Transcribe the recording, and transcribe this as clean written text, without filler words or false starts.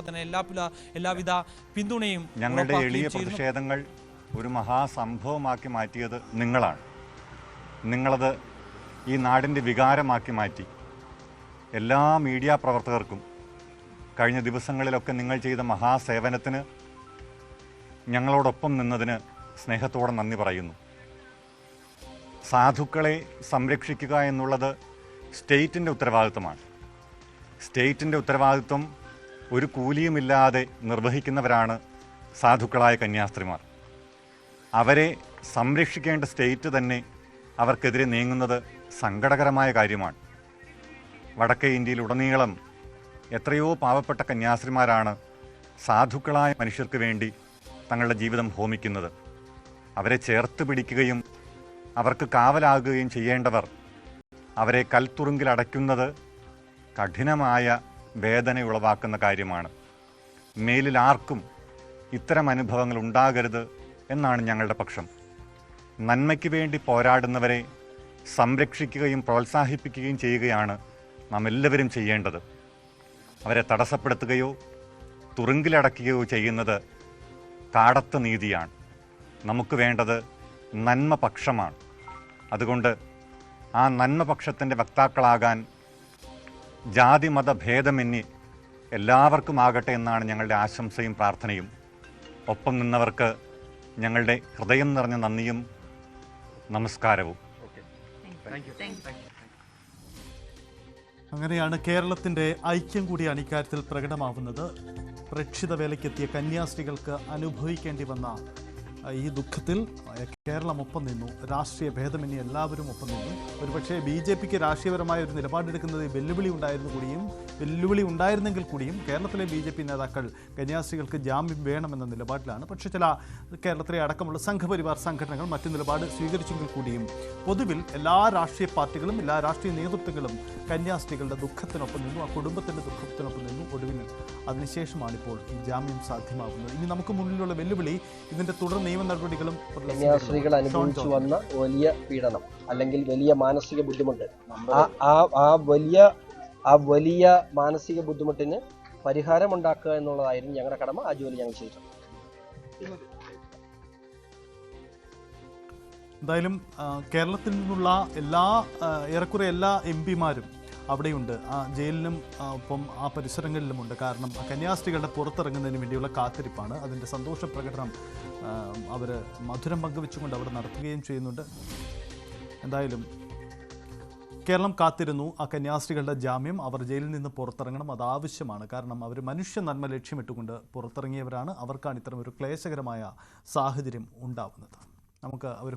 ഒപ്പം തന്നെ എല്ലാവിധ പിന്തുണയും ഞങ്ങളുടെ എളിയ പ്രതിഷേധങ്ങൾ ഒരു മഹാസംഭവമാക്കി മാറ്റിയത് നിങ്ങളാണ്. നിങ്ങളത് ഈ നാടിൻ്റെ വികാരമാക്കി മാറ്റി. എല്ലാ മീഡിയ പ്രവർത്തകർക്കും കഴിഞ്ഞ ദിവസങ്ങളിലൊക്കെ നിങ്ങൾ ചെയ്ത മഹാസേവനത്തിന് ഞങ്ങളോടൊപ്പം നിന്നതിന് സ്നേഹത്തോടെ നന്ദി പറയുന്നു. സാധുക്കളെ സംരക്ഷിക്കുക എന്നുള്ളത് സ്റ്റേറ്റിൻ്റെ ഉത്തരവാദിത്വമാണ്. സ്റ്റേറ്റിൻ്റെ ഉത്തരവാദിത്വം ഒരു കൂലിയുമില്ലാതെ നിർവഹിക്കുന്നവരാണ് സാധുക്കളായ കന്യാസ്ത്രീമാർ. അവരെ സംരക്ഷിക്കേണ്ട സ്റ്റേറ്റ് തന്നെ അവർക്കെതിരെ നീങ്ങുന്നത് സങ്കടകരമായ കാര്യമാണ്. വടക്കേ ഇന്ത്യയിലുടനീളം എത്രയോ പാവപ്പെട്ട കന്യാസ്ത്രീമാരാണ് സാധുക്കളായ മനുഷ്യർക്ക് വേണ്ടി തങ്ങളുടെ ജീവിതം ഹോമിക്കുന്നത്. അവരെ ചേർത്ത് പിടിക്കുകയും അവർക്ക് കാവലാകുകയും ചെയ്യേണ്ടവർ അവരെ കൽത്തുറുങ്കിലടയ്ക്കുന്നത് കഠിനമായ വേദന ഉളവാക്കുന്ന കാര്യമാണ്. മേലിൽ ആർക്കും ഇത്തരം അനുഭവങ്ങൾ ഉണ്ടാകരുത് എന്നാണ് ഞങ്ങളുടെ പക്ഷം. നന്മയ്ക്ക് വേണ്ടി പോരാടുന്നവരെ സംരക്ഷിക്കുകയും പ്രോത്സാഹിപ്പിക്കുകയും ചെയ്യുകയാണ് നാം എല്ലാവരും ചെയ്യേണ്ടത്. അവരെ തടസ്സപ്പെടുത്തുകയോ തുറുങ്കിലടക്കുകയോ ചെയ്യുന്നത് കാടത്ത നീതിയാണ്. നമുക്ക് വേണ്ടത് നന്മ പക്ഷമാണ്. അതുകൊണ്ട് ആ നന്മ പക്ഷത്തിൻ്റെ വക്താക്കളാകാൻ ജാതി മത ഭേദമന്യേ എല്ലാവർക്കും ആകട്ടെ എന്നാണ് ഞങ്ങളുടെ ആശംസയും പ്രാർത്ഥനയും. ഒപ്പം നിന്നവർക്ക് ഞങ്ങളുടെ ഹൃദയം നിറഞ്ഞ നന്ദിയും നമസ്കാരവും. അങ്ങനെയാണ് കേരളത്തിൻ്റെ ഐക്യം കൂടിയാണ് ഇക്കാര്യത്തിൽ പ്രകടമാവുന്നത്. പ്രേക്ഷിത വേലയ്ക്കെത്തിയ കന്യാസ്ത്രീകൾക്ക് അനുഭവിക്കേണ്ടി വന്ന ഈ ദുഃഖത്തിൽ കേരളം ഒപ്പം നിന്നു. രാഷ്ട്രീയ ഭേദമന്യേ എല്ലാവരും ഒപ്പം നിന്നു. ഒരുപക്ഷെ BJPക്ക് രാഷ്ട്രീയപരമായ ഒരു നിലപാടെടുക്കുന്നത് വെല്ലുവിളി ഉണ്ടായിരുന്നെങ്കിൽ കൂടിയും കേരളത്തിലെ BJP നേതാക്കൾ കന്യാസ്ത്രീകൾക്ക് ജാമ്യം വേണമെന്ന നിലപാടിലാണ്. പക്ഷേ ചില കേരളത്തിലെ അടക്കമുള്ള സംഘപരിവാർ സംഘടനകൾ മറ്റു നിലപാട് സ്വീകരിച്ചെങ്കിൽ കൂടിയും പൊതുവിൽ എല്ലാ രാഷ്ട്രീയ പാർട്ടികളും എല്ലാ രാഷ്ട്രീയ നേതൃത്വങ്ങളും കന്യാസ്ത്രീകളുടെ ദുഃഖത്തിനൊപ്പം നിന്നു, ആ കുടുംബത്തിൻ്റെ ദുഃഖത്തിനൊപ്പം നിന്നു. ഒടുവിൽ അതിനുശേഷമാണിപ്പോൾ ഈ ജാമ്യം സാധ്യമാകുന്നത്. ഇനി നമുക്ക് മുന്നിലുള്ള വെല്ലുവിളി ഇതിൻ്റെ തുടർ നിയമ നടപടികളും. കന്യാസ്ത്രീകൾ അനുഭവിച്ചു വന്ന വലിയ പീഡനം അല്ലെങ്കിൽ വലിയ മാനസിക ബുദ്ധിമുട്ട്, ആ വലിയ മാനസിക ബുദ്ധിമുട്ടിന് പരിഹാരമുണ്ടാക്കുക എന്നുള്ളതായിരുന്നു ഞങ്ങളുടെ കടമ. ആ ജോലി ഞങ്ങൾ ചെയ്തു. എന്തായാലും കേരളത്തിൽ നിന്നുള്ള ഏറെക്കുറെ എല്ലാ MP-മാരും അവിടെയുണ്ട്. ആ ജയിലിലും ഒപ്പം ആ പരിസരങ്ങളിലുമുണ്ട്. കാരണം കന്യാസ്ത്രീകളുടെ പുറത്തിറങ്ങുന്നതിന് വേണ്ടിയുള്ള കാത്തിരിപ്പാണ്. അതിൻ്റെ സന്തോഷ പ്രകടനം അവർ മധുരം പങ്കുവെച്ചുകൊണ്ട് അവിടെ നടത്തുകയും ചെയ്യുന്നുണ്ട്. എന്തായാലും കേരളം കാത്തിരുന്നു ആ കന്യാസ്ത്രീകളുടെ ജാമ്യം. അവർ ജയിലിൽ നിന്ന് പുറത്തിറങ്ങണം, അത് ആവശ്യമാണ്. കാരണം അവർ മനുഷ്യ നന്മ ലക്ഷ്യമിട്ടുകൊണ്ട് പുറത്തിറങ്ങിയവരാണ്. അവർക്കാണ് ഇത്തരം ഒരു ക്ലേശകരമായ സാഹചര്യം ഉണ്ടാവുന്നത്. നമുക്ക് അവർ